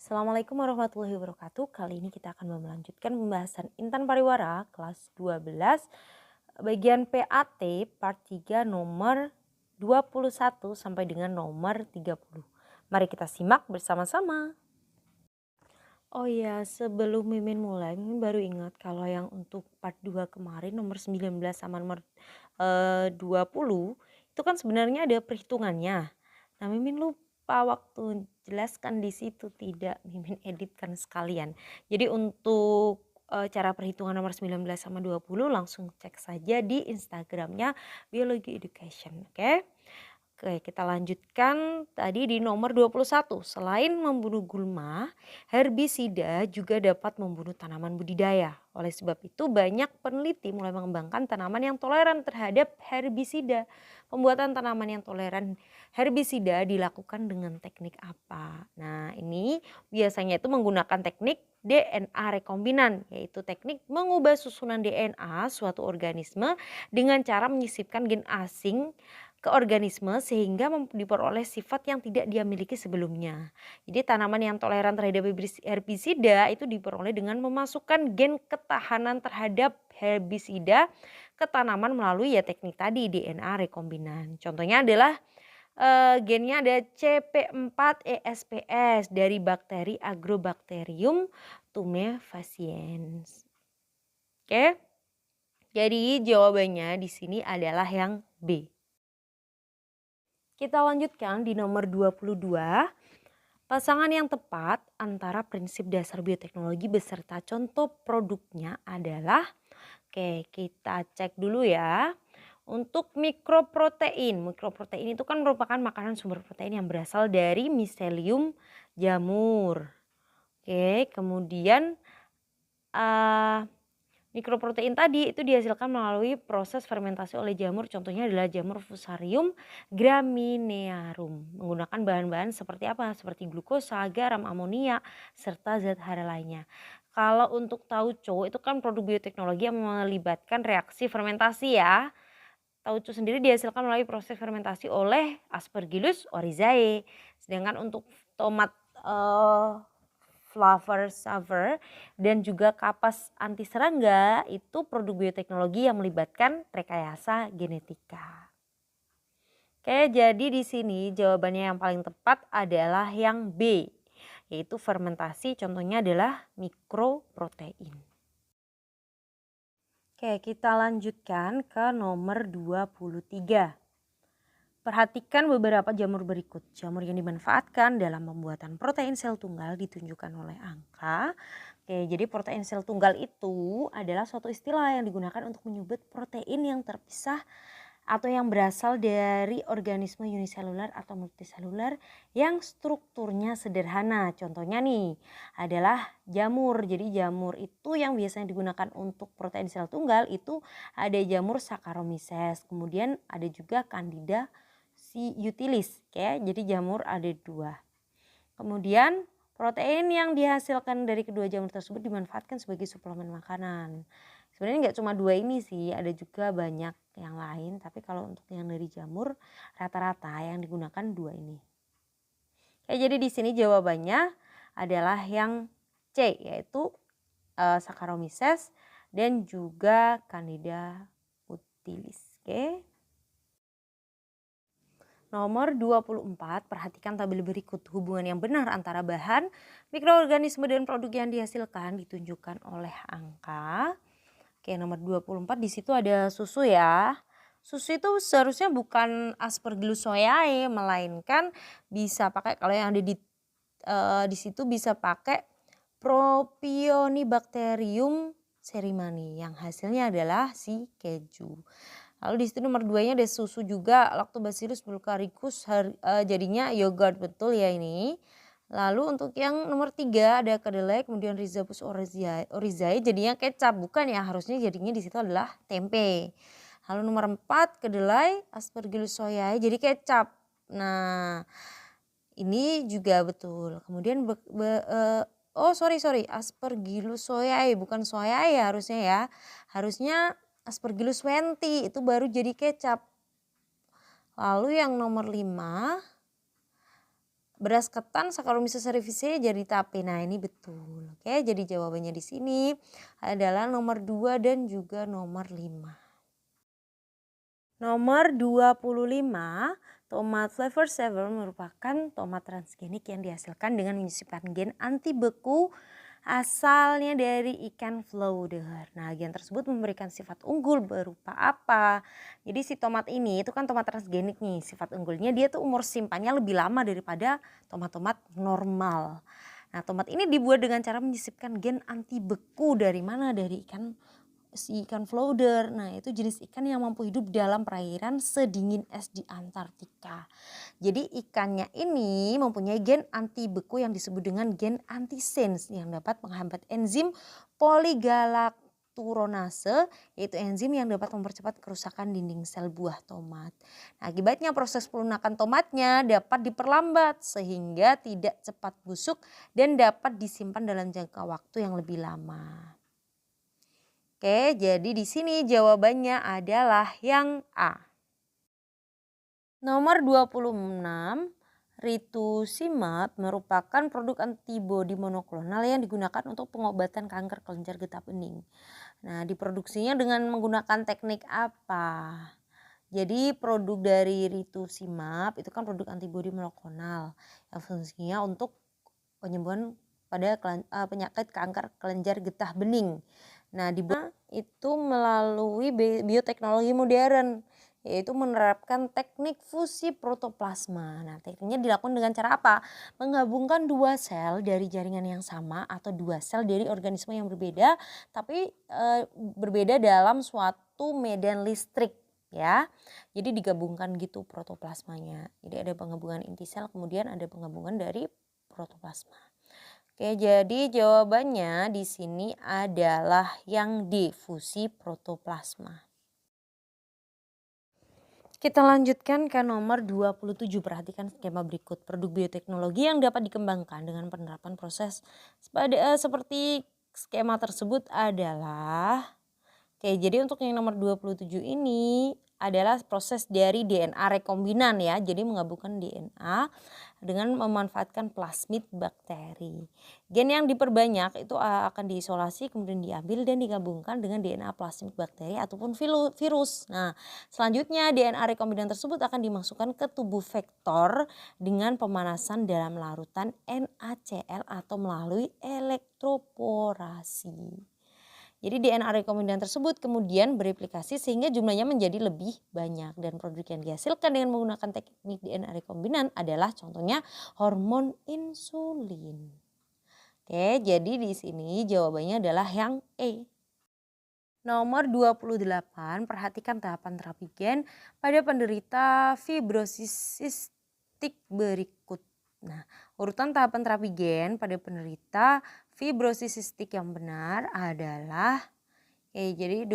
Assalamualaikum warahmatullahi wabarakatuh. Kali ini kita akan melanjutkan pembahasan Intan Pariwara kelas 12 bagian PAT part 3 nomor 21 sampai dengan nomor 30. Mari kita simak bersama-sama. Oh iya, sebelum Mimin mulai, Mimin baru ingat kalau yang untuk part 2 kemarin nomor 19 sama nomor 20 itu kan sebenarnya ada perhitungannya. Nah, Mimin lupa waktu jelaskan di situ, tidak Mimin editkan sekalian. Jadi untuk cara perhitungan nomor 19 sama 20 langsung cek saja di Instagramnya Biologi Education, oke? Oke, kita lanjutkan tadi di nomor 21. Selain membunuh gulma, herbisida juga dapat membunuh tanaman budidaya. Oleh sebab itu banyak peneliti mulai mengembangkan tanaman yang toleran terhadap herbisida. Pembuatan tanaman yang toleran herbisida dilakukan dengan teknik apa? Nah, ini biasanya itu menggunakan teknik DNA rekombinan, yaitu teknik mengubah susunan DNA suatu organisme dengan cara menyisipkan gen asing ke organisme sehingga diperoleh sifat yang tidak dia miliki sebelumnya. Jadi tanaman yang toleran terhadap herbisida itu diperoleh dengan memasukkan gen ketahanan terhadap herbisida ke tanaman melalui ya teknik tadi DNA rekombinan. Contohnya adalah gennya ada CP4 ESPS dari bakteri Agrobacterium tumefaciens. Oke. Jadi jawabannya di sini adalah yang B. Kita lanjutkan di nomor 22. Pasangan yang tepat antara prinsip dasar bioteknologi beserta contoh produknya adalah, oke kita cek dulu ya. Untuk mikroprotein, mikroprotein itu kan merupakan makanan sumber protein yang berasal dari miselium jamur. Oke, kemudian mikroprotein tadi itu dihasilkan melalui proses fermentasi oleh jamur, contohnya adalah jamur Fusarium graminearum. Menggunakan bahan-bahan seperti apa? Seperti glukosa, garam, amonia, serta zat hara lainnya. Kalau untuk tauco itu kan produk bioteknologi yang melibatkan reaksi fermentasi ya. Tauco sendiri dihasilkan melalui proses fermentasi oleh Aspergillus oryzae. Sedangkan untuk tomat flavor saver dan juga kapas anti serangga itu produk bioteknologi yang melibatkan rekayasa genetika. Oke, jadi di sini jawabannya yang paling tepat adalah yang B, yaitu fermentasi, contohnya adalah mikroprotein. Oke, kita lanjutkan ke nomor 23. Perhatikan beberapa jamur berikut. Jamur yang dimanfaatkan dalam pembuatan protein sel tunggal ditunjukkan oleh angka. Oke, jadi protein sel tunggal itu adalah suatu istilah yang digunakan untuk menyebut protein yang terpisah atau yang berasal dari organisme uniselular atau multiselular yang strukturnya sederhana. Contohnya nih adalah jamur. Jadi jamur itu yang biasanya digunakan untuk protein sel tunggal itu ada jamur Saccharomyces, kemudian ada juga Candida utilis. Oke, jadi jamur ada 2. Kemudian protein yang dihasilkan dari kedua jamur tersebut dimanfaatkan sebagai suplemen makanan. Sebenarnya nggak cuma 2 ini sih, ada juga banyak yang lain. Tapi kalau untuk yang dari jamur rata-rata yang digunakan 2 ini. Oke, jadi di sini jawabannya adalah yang C, yaitu Saccharomyces dan juga Candida utilis. Oke. Nomor 24, perhatikan tabel berikut. Hubungan yang benar antara bahan, mikroorganisme dan produk yang dihasilkan ditunjukkan oleh angka. Oke, nomor 24 di situ ada susu ya. Susu itu seharusnya bukan Aspergillus soyae, melainkan bisa pakai, kalau yang ada di situ bisa pakai Propionibacterium cerimani yang hasilnya adalah si keju. Lalu di situ nomor 2-nya ada susu juga, Lactobacillus bulgaricus, jadinya yogurt, betul ya ini. Lalu untuk yang nomor 3 ada kedelai, kemudian Rhizopus oryzae jadinya kecap, bukan ya, harusnya jadinya di situ adalah tempe. Lalu nomor 4 kedelai, Aspergillus soyae jadi kecap. Nah, ini juga betul. Kemudian Aspergillus soyae bukan soyae ya harusnya ya. Harusnya Aspergillus wenti itu baru jadi kecap. Lalu yang nomor 5 Beras ketan Saccharomyces cerevisiae jadi tape. Nah, ini betul. Oke, jadi jawabannya di sini adalah nomor 2 dan juga nomor 5. Nomor 25, tomat flavor saver merupakan tomat transgenik yang dihasilkan dengan menyisipkan gen anti beku asalnya dari ikan flounder. Nah, gen tersebut memberikan sifat unggul berupa apa? Jadi si tomat ini itu kan tomat transgenik nih. Sifat unggulnya dia tuh umur simpannya lebih lama daripada tomat-tomat normal. Nah, tomat ini dibuat dengan cara menyisipkan gen anti beku dari mana? Dari ikan flounder. Nah, itu jenis ikan yang mampu hidup dalam perairan sedingin es di Antartika. Jadi ikannya ini mempunyai gen anti beku yang disebut dengan gen antisense yang dapat menghambat enzim poligalakturonase, yaitu enzim yang dapat mempercepat kerusakan dinding sel buah tomat. Nah, akibatnya proses pelunakan tomatnya dapat diperlambat sehingga tidak cepat busuk dan dapat disimpan dalam jangka waktu yang lebih lama. Oke, jadi di sini jawabannya adalah yang A. Nomor 26, rituximab merupakan produk antibodi monoklonal yang digunakan untuk pengobatan kanker kelenjar getah bening. Nah, diproduksinya dengan menggunakan teknik apa? Jadi produk dari rituximab itu kan produk antibodi monoklonal yang fungsinya untuk penyembuhan pada penyakit kanker kelenjar getah bening. Nah, dibuat itu melalui bioteknologi modern, yaitu menerapkan teknik fusi protoplasma. Nah, tekniknya dilakukan dengan cara apa? Menggabungkan dua sel dari jaringan yang sama atau dua sel dari organisme yang berbeda, tapi berbeda dalam suatu medan listrik, ya. Jadi digabungkan gitu protoplasmanya. Jadi ada penggabungan inti sel, kemudian ada penggabungan dari protoplasma. Oke, jadi jawabannya di sini adalah yang D, fusi protoplasma. Kita lanjutkan ke nomor 27. Perhatikan skema berikut. Produk bioteknologi yang dapat dikembangkan dengan penerapan proses seperti skema tersebut adalah, oke, jadi untuk yang nomor 27 ini adalah proses dari DNA rekombinan ya. Jadi menggabungkan DNA dengan memanfaatkan plasmid bakteri. Gen yang diperbanyak itu akan diisolasi kemudian diambil dan digabungkan dengan DNA plasmid bakteri ataupun virus. Nah, selanjutnya DNA rekombinan tersebut akan dimasukkan ke tubuh vektor dengan pemanasan dalam larutan NaCl atau melalui elektroporasi. Jadi DNA rekombinan tersebut kemudian bereplikasi sehingga jumlahnya menjadi lebih banyak dan produk yang dihasilkan dengan menggunakan teknik DNA rekombinan adalah contohnya hormon insulin. Oke, jadi di sini jawabannya adalah yang E. Nomor 28, perhatikan tahapan terapi gen pada penderita fibrosis sistik berikut. Nah, urutan tahapan terapi gen pada penderita fibrosis sistik yang benar adalah, jadi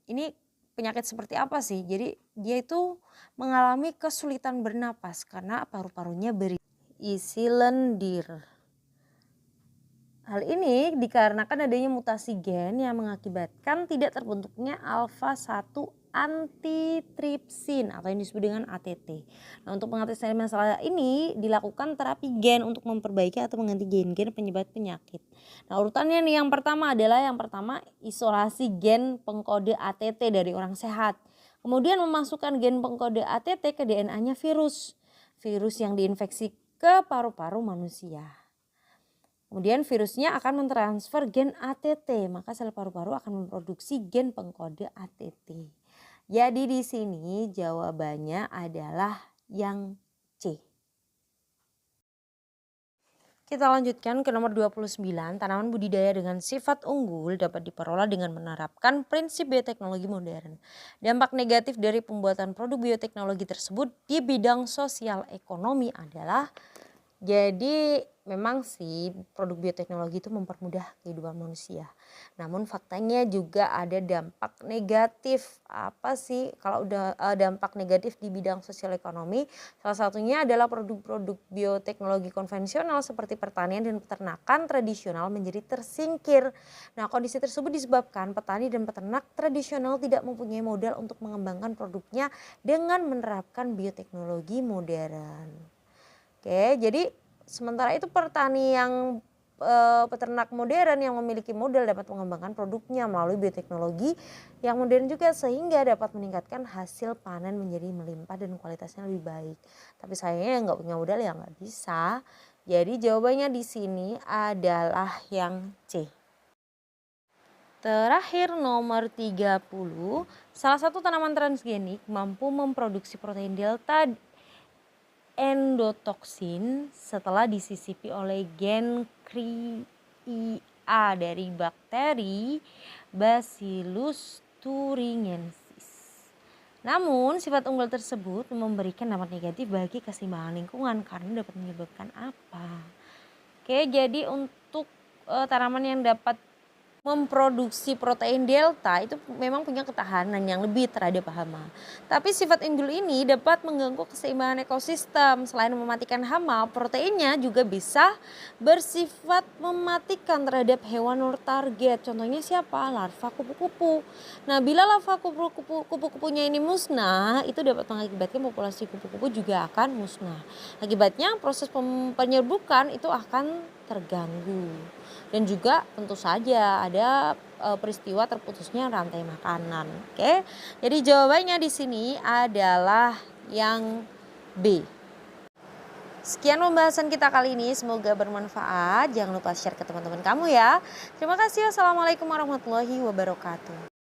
ini penyakit seperti apa sih? Jadi dia itu mengalami kesulitan bernapas karena paru-parunya berisi lendir. Hal ini dikarenakan adanya mutasi gen yang mengakibatkan tidak terbentuknya alfa-1 antitripsin atau yang disebut dengan ATT. Nah, untuk mengatasi masalah ini dilakukan terapi gen untuk memperbaiki atau mengganti gen-gen penyebab penyakit. Nah, urutannya nih yang pertama adalah isolasi gen pengkode ATT dari orang sehat. Kemudian memasukkan gen pengkode ATT ke DNA-nya virus yang diinfeksi ke paru-paru manusia. Kemudian virusnya akan mentransfer gen ATT, maka sel paru-paru akan memproduksi gen pengkode ATT. Jadi di sini jawabannya adalah yang C. Kita lanjutkan ke nomor 29, tanaman budidaya dengan sifat unggul dapat diperoleh dengan menerapkan prinsip bioteknologi modern. Dampak negatif dari pembuatan produk bioteknologi tersebut di bidang sosial ekonomi adalah, jadi memang sih produk bioteknologi itu mempermudah kehidupan manusia. Namun faktanya juga ada dampak negatif. Apa sih kalau udah dampak negatif di bidang sosial ekonomi? Salah satunya adalah produk-produk bioteknologi konvensional seperti pertanian dan peternakan tradisional menjadi tersingkir. Nah, kondisi tersebut disebabkan petani dan peternak tradisional tidak mempunyai modal untuk mengembangkan produknya dengan menerapkan bioteknologi modern. Oke, jadi sementara itu petani yang peternak modern yang memiliki modal dapat mengembangkan produknya melalui bioteknologi yang modern juga sehingga dapat meningkatkan hasil panen menjadi melimpah dan kualitasnya lebih baik. Tapi sayangnya yang nggak punya modal ya nggak bisa. Jadi jawabannya di sini adalah yang C. Terakhir nomor 30, salah satu tanaman transgenik mampu memproduksi protein delta endotoksin setelah disisipi oleh gen CRIA dari bakteri Bacillus thuringiensis. Namun sifat unggul tersebut memberikan dampak negatif bagi keseimbangan lingkungan karena dapat menyebabkan apa? Oke, jadi untuk tanaman yang dapat memproduksi protein delta itu memang punya ketahanan yang lebih terhadap hama. Tapi sifat unggul ini dapat mengganggu keseimbangan ekosistem. Selain mematikan hama, proteinnya juga bisa bersifat mematikan terhadap hewan target. Contohnya siapa? Larva kupu-kupu. Nah, bila larva kupu-kupunya ini musnah, itu dapat mengakibatkan populasi kupu-kupu juga akan musnah. Akibatnya proses penyerbukan itu akan terganggu. Dan juga tentu saja ada peristiwa terputusnya rantai makanan. Oke. Jadi jawabannya di sini adalah yang B. Sekian pembahasan kita kali ini, semoga bermanfaat. Jangan lupa share ke teman-teman kamu ya. Terima kasih. Wassalamualaikum warahmatullahi wabarakatuh.